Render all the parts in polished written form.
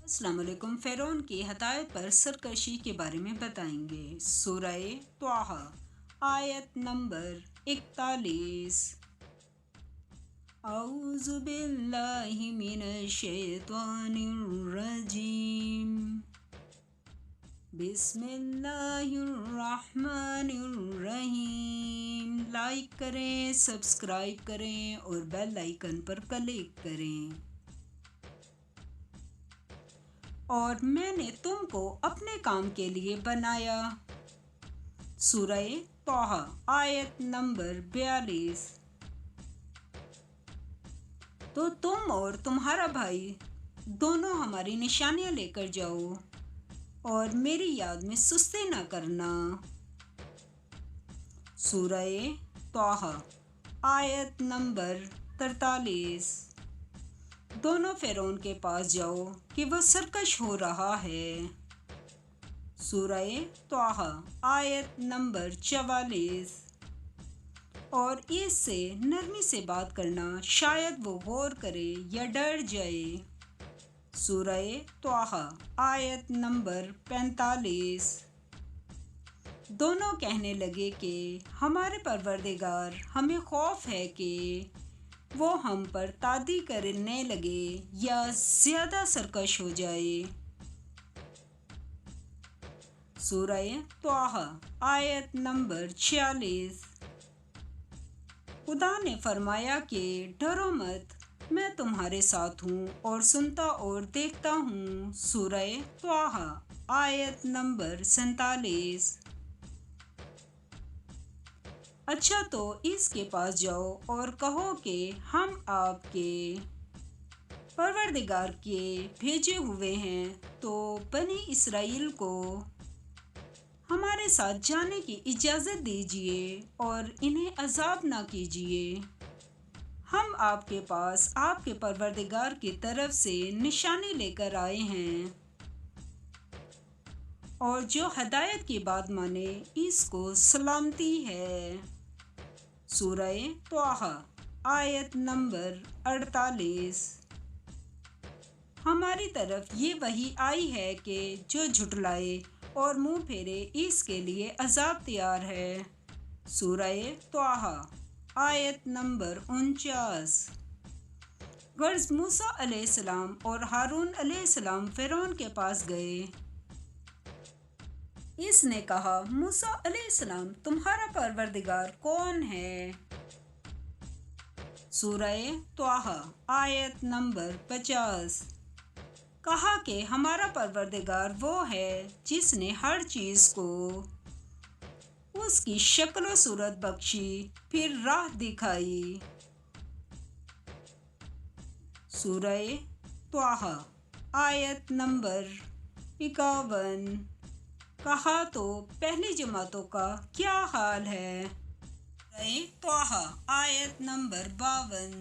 अस्सलाम वालेकुम। फ़िरौन की हदायत पर सरकशी के बारे में बताएंगे। सूरह त्वाहा आयत नंबर 41। औज़ु बिल्लाहि मिनश शैतानिर रजीम। बिस्मिल्लाहिर रहमानिर रहीम। लाइक करें, सब्सक्राइब करें और बेल आइकन पर क्लिक करें। और मैंने तुमको अपने काम के लिए बनाया। सूरह त्वाहा आयत नंबर 42। तो तुम और तुम्हारा भाई दोनों हमारी निशानियां लेकर जाओ और मेरी याद में सुस्ती न करना। सूरह त्वाहा आयत नंबर 43। दोनों फ़िरौन के पास जाओ कि वो सरकश हो रहा है। सूरह त्वाहा आयत नंबर 44। और इससे नरमी से बात करना, शायद वो गौर करे या डर जाए। सूरह त्वाहा आयत नंबर 45। दोनों कहने लगे कि हमारे परवरदिगार, हमें खौफ है कि वो हम पर तादी करने लगे या ज़्यादा सरकश हो जाए। सूरह त्वाहा आयत नंबर 46। खुदा ने फरमाया कि डरो मत, मैं तुम्हारे साथ हूँ और सुनता और देखता हूँ। सूरह त्वाहा आयत नंबर 47। अच्छा, तो इसके पास जाओ और कहो कि हम आपके परवरदिगार के भेजे हुए हैं, तो बनी इसराइल को हमारे साथ जाने की इजाज़त दीजिए और इन्हें अज़ाब ना कीजिए। हम आपके पास आपके परवरदिगार की तरफ से निशानी लेकर आए हैं, और जो हदायत की बात माने इसको सलामती है। सूरह त्वाहा आयत नंबर 48। हमारी तरफ ये वही आई है कि जो झुटलाए और मुंह फेरे, इसके लिए अजाब तैयार है। सूरह त्वाहा आयत नंबर 49। गर्ज मूसा अलैहिस्सलाम और हारून अलैहिस्सलाम फ़िरौन के पास गए। इसने कहा, मूसा अलैहिस्सलाम, तुम्हारा परवरदिगार कौन है? सूरह त्वाहा आयत नंबर 50। कहा कि हमारा परवरदिगार वो है जिसने हर चीज़ को उसकी शक्ल व सूरत बख्शी, फिर राह दिखाई। सूरह त्वाहा आयत नंबर 51। कहा, तो पहली जमातों का क्या हाल है? सूरह त्वाहा आयत नंबर 52।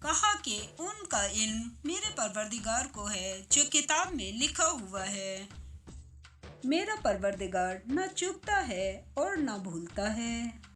कहा कि उनका इल्म मेरे परवरदिगार को है जो किताब में लिखा हुआ है। मेरा परवरदिगार न चूकता है और न भूलता है।